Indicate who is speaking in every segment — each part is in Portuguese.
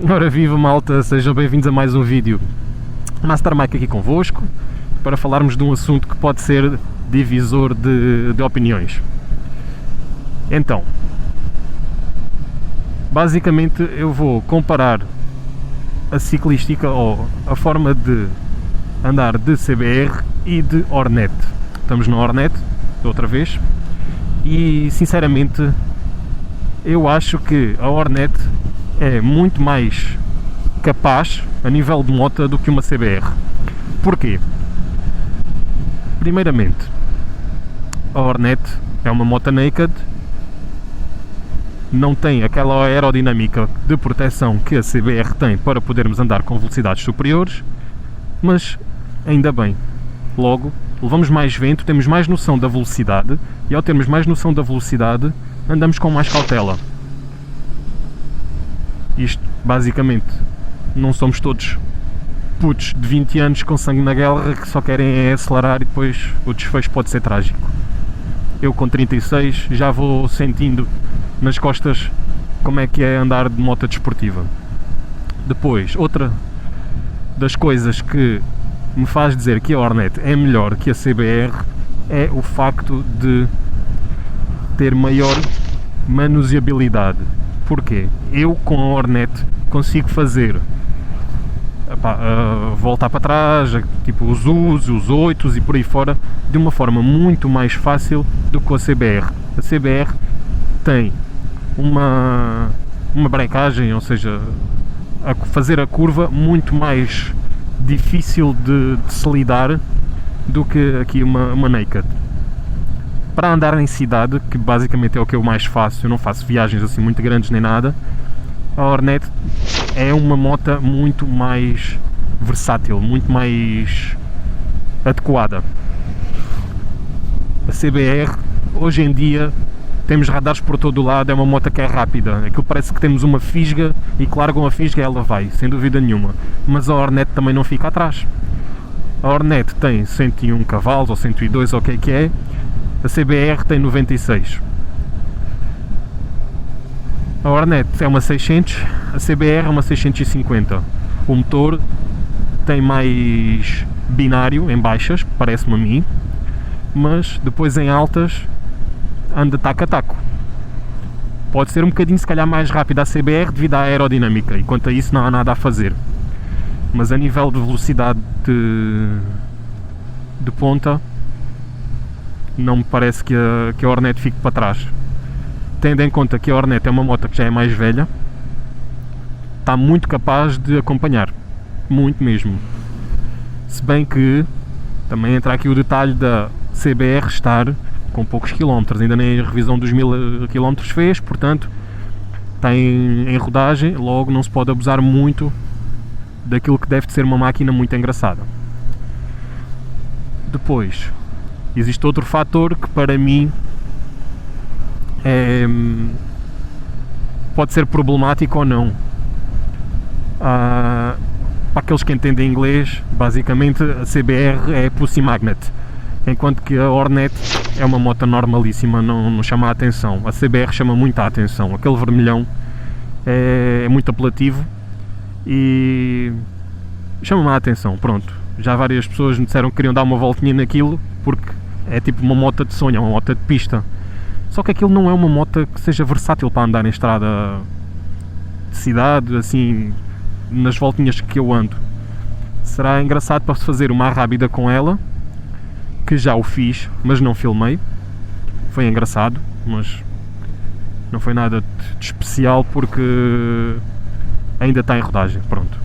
Speaker 1: Ora viva malta, sejam bem-vindos a mais um vídeo. Master Mike aqui convosco para falarmos de um assunto que pode ser divisor de opiniões. Então, basicamente eu vou comparar a ciclística ou a forma de andar de CBR e de Hornet. Estamos na Hornet, outra vez, e sinceramente eu acho que a Hornet é muito mais capaz a nível de moto do que uma CBR. Porquê? Primeiramente, a Hornet é uma moto naked, não tem aquela aerodinâmica de proteção que a CBR tem para podermos andar com velocidades superiores, mas ainda bem, logo levamos mais vento, temos mais noção da velocidade e ao termos mais noção da velocidade andamos com mais cautela. Isto, basicamente, não somos todos putos de 20 anos com sangue na guerra que só querem acelerar e depois o desfecho pode ser trágico. Eu com 36 já vou sentindo nas costas como é que é andar de moto desportiva. Depois, outra das coisas que me faz dizer que a Hornet é melhor que a CBR é o facto de ter maior manuseabilidade. Porquê? Eu com a Hornet consigo fazer voltar para trás, tipo os U's, os 8's e por aí fora, de uma forma muito mais fácil do que a CBR. A CBR tem uma brecagem, ou seja, fazer a curva muito mais difícil de se lidar do que aqui uma naked. Para andar em cidade, que basicamente é o que eu mais faço, eu não faço viagens assim muito grandes nem nada, a Hornet é uma moto muito mais versátil, muito mais adequada. A CBR, hoje em dia, temos radares por todo o lado, é uma moto que é rápida, aquilo parece que temos uma fisga e que largam a fisga ela vai, sem dúvida nenhuma, mas a Hornet também não fica atrás. A Hornet tem 101 cavalos ou 102 ou o que é, a CBR tem 96. A Hornet é uma 600, a CBR é uma 650. O motor tem mais binário em baixas, parece-me a mim, mas depois em altas anda taco a taco. Pode ser um bocadinho se calhar mais rápido a CBR devido à aerodinâmica, e quanto a isso não há nada a fazer. Mas a nível de velocidade de ponta, não me parece que a Hornet fique para trás. Tendo em conta que a Hornet é uma moto que já é mais velha, está muito capaz de acompanhar, muito mesmo. Se bem que também entra aqui o detalhe da CBR estar com poucos quilómetros, ainda nem a revisão dos 1000 km fez, portanto está em rodagem, logo não se pode abusar muito daquilo que deve de ser uma máquina muito engraçada. Depois, existe outro fator que para mim pode ser problemático ou não. Para aqueles que entendem inglês, basicamente a CBR é Pussy Magnet, enquanto que a Hornet é uma moto normalíssima, não chama a atenção. A CBR chama muito a atenção, aquele vermelhão é muito apelativo e chama-me a atenção. Pronto, já várias pessoas me disseram que queriam dar uma voltinha naquilo porque é tipo uma moto de sonho, é uma moto de pista. Só que aquilo não é uma moto que seja versátil para andar em estrada de cidade, assim, nas voltinhas que eu ando. Será engraçado para se fazer uma rápida com ela, que já o fiz, mas não filmei. Foi engraçado, mas não foi nada de especial porque ainda está em rodagem, pronto.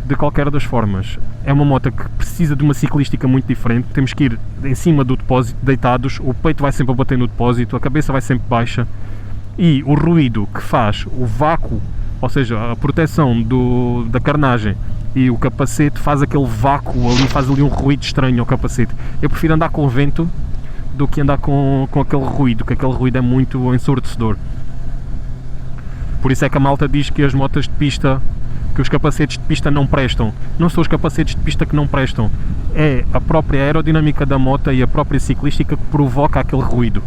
Speaker 1: De qualquer das formas, é uma moto que precisa de uma ciclística muito diferente. Temos que ir em cima do depósito, deitados, o peito vai sempre a bater no depósito, a cabeça vai sempre baixa e o ruído que faz o vácuo, ou seja, a proteção da carnagem e o capacete faz aquele vácuo ali, faz ali um ruído estranho ao capacete. Eu prefiro andar com vento do que andar com aquele ruído, que aquele ruído é muito ensurdecedor. Por isso é que a malta diz que as motas de pista, que os capacetes de pista não prestam. Não são os capacetes de pista que não prestam, é a própria aerodinâmica da moto e a própria ciclística que provoca aquele ruído.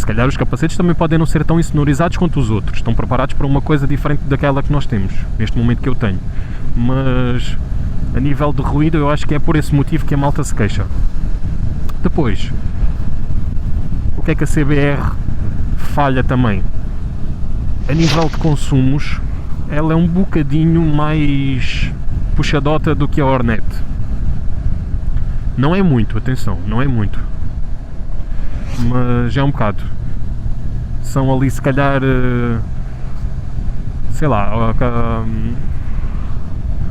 Speaker 1: Se calhar os capacetes também podem não ser tão insonorizados quanto os outros, estão preparados para uma coisa diferente daquela que nós temos, neste momento que eu tenho. Mas a nível de ruído eu acho que é por esse motivo que a malta se queixa. Depois, o que é que a CBR falha também? A nível de consumos, ela é um bocadinho mais puxadota do que a Hornet. Não é muito, atenção, não é muito, mas é um bocado. São ali se calhar, sei lá,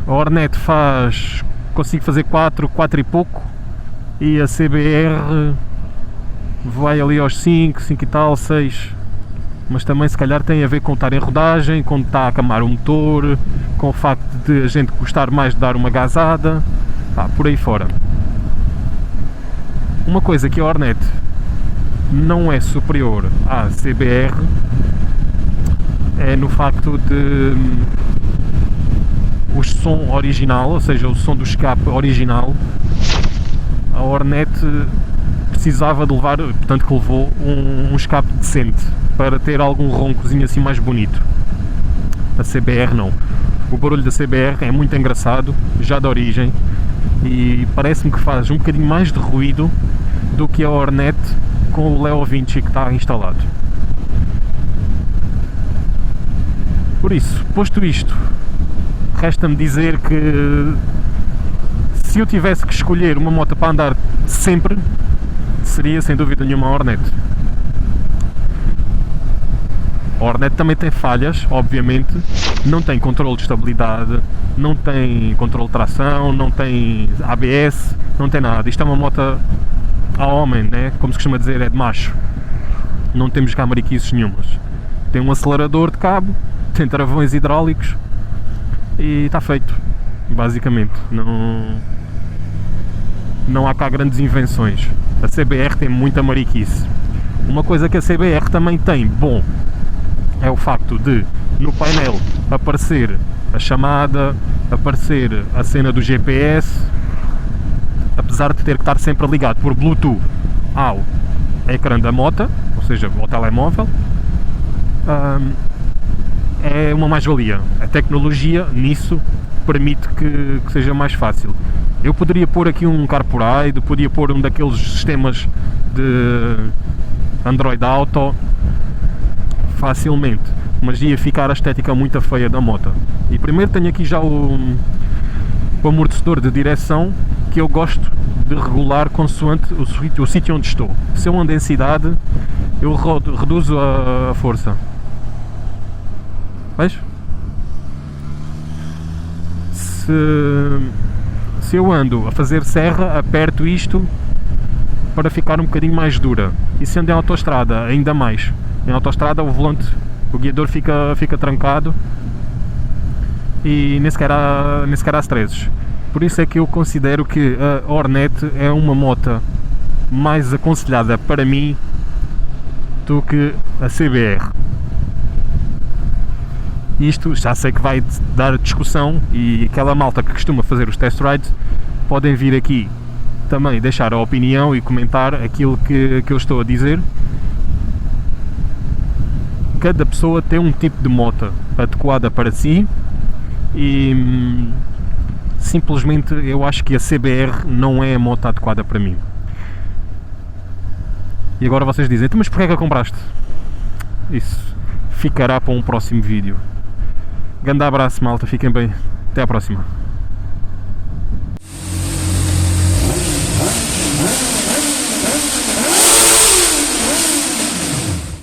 Speaker 1: a Hornet consigo fazer 4 e pouco, e a CBR vai ali aos 5 e tal, 6. Mas também se calhar tem a ver com estar em rodagem, com estar a acamar o motor, com o facto de a gente gostar mais de dar uma gasada, por aí fora. Uma coisa que a Hornet não é superior à CBR é no facto de o som original, ou seja, o som do escape original, a Hornet precisava de levar, portanto que levou um escape decente para ter algum roncozinho assim mais bonito. A CBR não. O barulho da CBR é muito engraçado, já de origem, e parece-me que faz um bocadinho mais de ruído do que a Hornet com o Leo Vinci que está instalado. Por isso, posto isto, resta-me dizer que se eu tivesse que escolher uma moto para andar sempre, seria sem dúvida nenhuma a Hornet. A Hornet também tem falhas, obviamente, não tem controle de estabilidade, não tem controle de tração, não tem ABS, não tem nada. Isto é uma moto a homem, né? Como se costuma dizer, é de macho. Não temos cá mariquices nenhumas. Tem um acelerador de cabo, tem travões hidráulicos e está feito, basicamente. Não há cá grandes invenções. A CBR tem muita mariquice. Uma coisa que a CBR também tem bom é o facto de no painel aparecer a chamada, aparecer a cena do GPS, apesar de ter que estar sempre ligado por Bluetooth ao ecrã da moto, ou seja, ao telemóvel. É uma mais-valia. A tecnologia nisso permite que seja mais fácil. Eu poderia pôr aqui um CarPlay, podia pôr um daqueles sistemas de Android Auto facilmente, mas ia ficar a estética muito feia da moto. E primeiro tenho aqui já o amortecedor de direção, que eu gosto de regular consoante o sítio onde estou. Se eu ando em cidade, eu reduzo a força. Vejo? Se eu ando a fazer serra, aperto isto para ficar um bocadinho mais dura. E se ando em autoestrada, ainda mais. Em autoestrada o guiador fica trancado e nem sequer há stresses. Por isso é que eu considero que a Hornet é uma moto mais aconselhada para mim do que a CBR. Isto já sei que vai dar discussão, e aquela malta que costuma fazer os test rides podem vir aqui também deixar a opinião e comentar aquilo que eu estou a dizer. Cada pessoa tem um tipo de moto adequada para si e simplesmente eu acho que a CBR não é a moto adequada para mim. E agora vocês dizem, mas porquê é que a compraste? Isso ficará para um próximo vídeo. Grande abraço, malta, fiquem bem, até à próxima.